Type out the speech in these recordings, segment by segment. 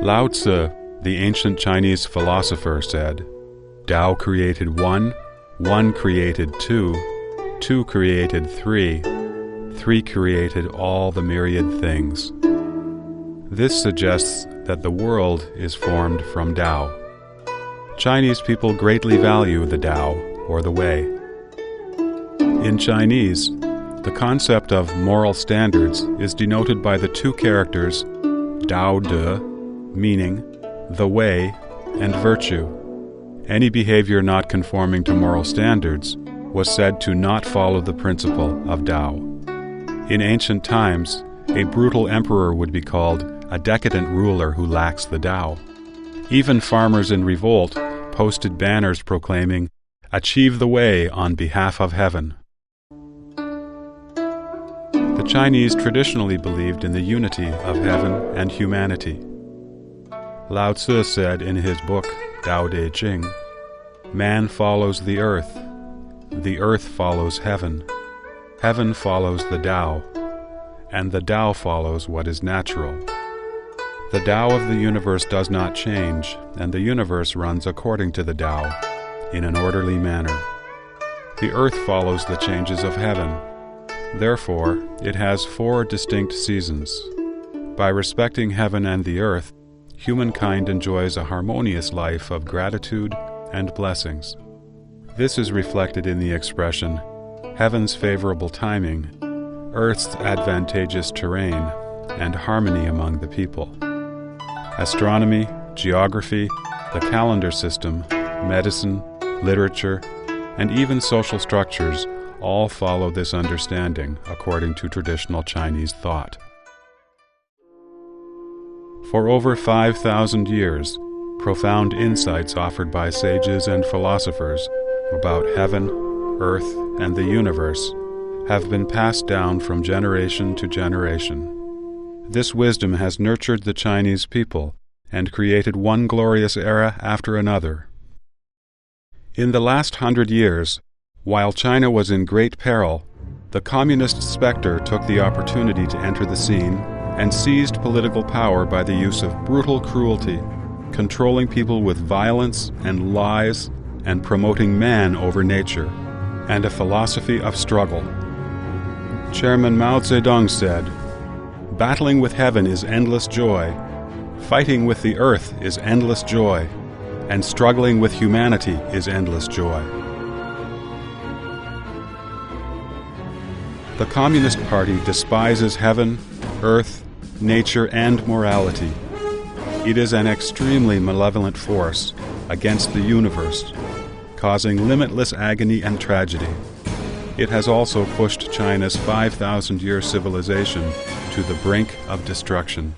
Lao Tzu, the ancient Chinese philosopher, said, "Tao created one, one created two, two created three, three created all the myriad things." This suggests that the world is formed from Tao. Chinese people greatly value the Tao, or the Way. In Chinese, the concept of moral standards is denoted by the two characters Dao De, meaning the way, and virtue. Any behavior not conforming to moral standards was said to not follow the principle of Tao. In ancient times, a brutal emperor would be called a decadent ruler who lacks the Tao. Even farmers in revolt posted banners proclaiming, "Achieve the way on behalf of heaven." The Chinese traditionally believed in the unity of heaven and humanity. Lao Tzu said in his book, Tao Te Ching, "Man follows the earth follows heaven, heaven follows the Tao, and the Tao follows what is natural." The Tao of the universe does not change, and the universe runs according to the Tao, in an orderly manner. The earth follows the changes of heaven. Therefore, it has 4 distinct seasons. By respecting heaven and the earth, humankind enjoys a harmonious life of gratitude and blessings. This is reflected in the expression, heaven's favorable timing, earth's advantageous terrain, and harmony among the people. Astronomy, geography, the calendar system, medicine, literature, and even social structures all follow this understanding according to traditional Chinese thought. For over 5,000 years, profound insights offered by sages and philosophers about heaven, earth, and the universe have been passed down from generation to generation. This wisdom has nurtured the Chinese people and created one glorious era after another. In the last 100 years, while China was in great peril, the communist specter took the opportunity to enter the scene and seized political power by the use of brutal cruelty, controlling people with violence and lies, and promoting man over nature, and a philosophy of struggle. Chairman Mao Zedong said, "Battling with heaven is endless joy, fighting with the earth is endless joy, and struggling with humanity is endless joy." The Communist Party despises heaven, earth, nature, and morality. It is an extremely malevolent force against the universe, causing limitless agony and tragedy. It has also pushed China's 5,000-year civilization to the brink of destruction.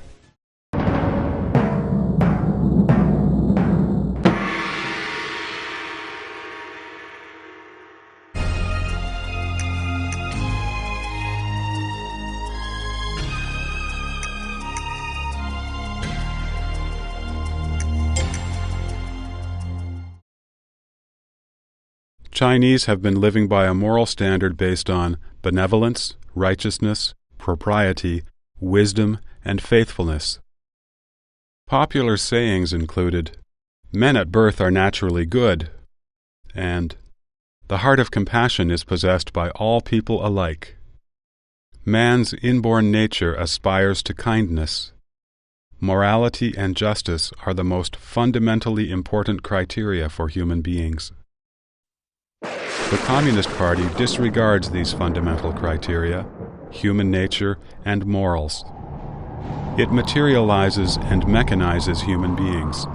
Chinese have been living by a moral standard based on benevolence, righteousness, propriety, wisdom, and faithfulness. Popular sayings included, "Men at birth are naturally good," and "The heart of compassion is possessed by all people alike." Man's inborn nature aspires to kindness. Morality and justice are the most fundamentally important criteria for human beings. The Communist Party disregards these fundamental criteria, human nature, and morals. It materializes and mechanizes human beings.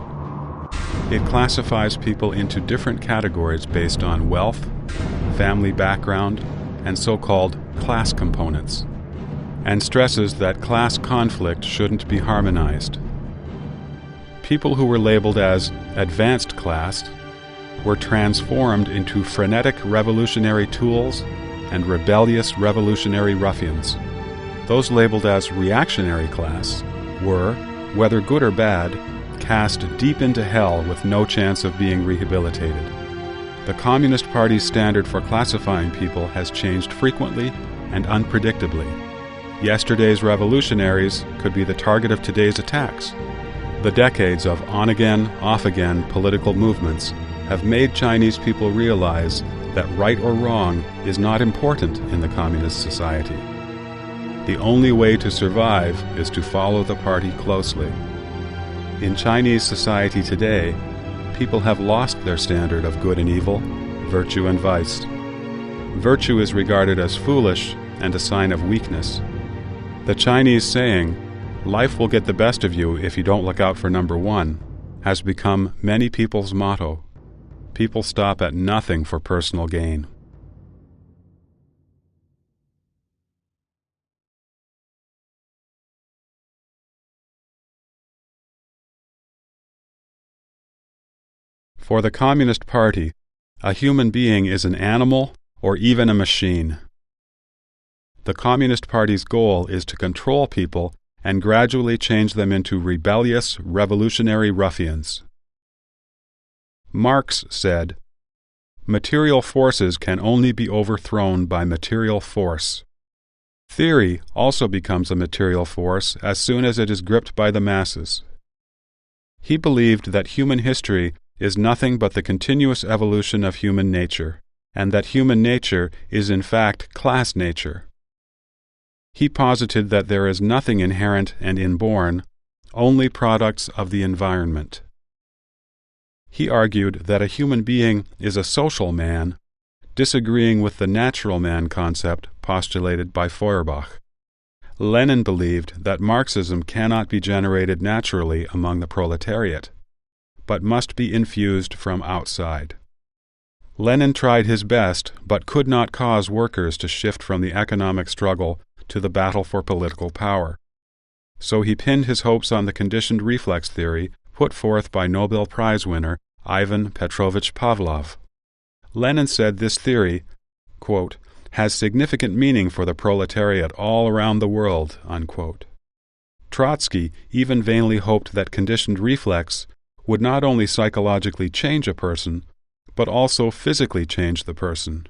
It classifies people into different categories based on wealth, family background, and so-called class components, and stresses that class conflict shouldn't be harmonized. People who were labeled as advanced class were transformed into frenetic revolutionary tools and rebellious revolutionary ruffians. Those labeled as reactionary class were, whether good or bad, cast deep into hell with no chance of being rehabilitated. The Communist Party's standard for classifying people has changed frequently and unpredictably. Yesterday's revolutionaries could be the target of today's attacks. The decades of on-again, off-again political movements have made Chinese people realize that right or wrong is not important in the communist society. The only way to survive is to follow the party closely. In Chinese society today, people have lost their standard of good and evil, virtue and vice. Virtue is regarded as foolish and a sign of weakness. The Chinese saying, "Life will get the best of you if you don't look out for number one," has become many people's motto. People stop at nothing for personal gain. For the Communist Party, a human being is an animal or even a machine. The Communist Party's goal is to control people and gradually change them into rebellious, revolutionary ruffians. Marx said, "Material forces can only be overthrown by material force." Theory also becomes a material force as soon as it is gripped by the masses. He believed that human history is nothing but the continuous evolution of human nature, and that human nature is in fact class nature. He posited that there is nothing inherent and inborn, only products of the environment. He argued that a human being is a social man, disagreeing with the natural man concept postulated by Feuerbach. Lenin believed that Marxism cannot be generated naturally among the proletariat, but must be infused from outside. Lenin tried his best, but could not cause workers to shift from the economic struggle to the battle for political power. So he pinned his hopes on the conditioned reflex theory put forth by Nobel Prize winner Ivan Petrovich Pavlov. Lenin said this theory, quote, "has significant meaning for the proletariat all around the world," unquote. Trotsky even vainly hoped that conditioned reflex would not only psychologically change a person, but also physically change the person.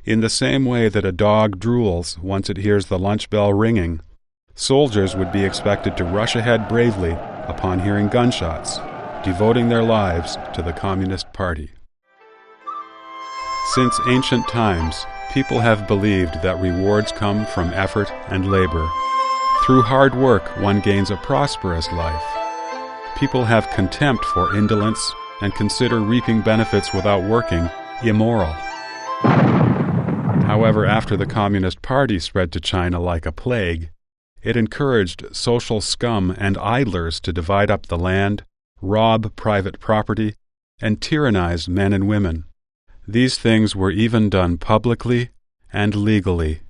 In the same way that a dog drools once it hears the lunch bell ringing, soldiers would be expected to rush ahead bravely upon hearing gunshots, devoting their lives to the Communist Party. Since ancient times, people have believed that rewards come from effort and labor. Through hard work, one gains a prosperous life. People have contempt for indolence and consider reaping benefits without working immoral. However, after the Communist Party spread to China like a plague, it encouraged social scum and idlers to divide up the land, rob private property, and tyrannize men and women. These things were even done publicly and legally.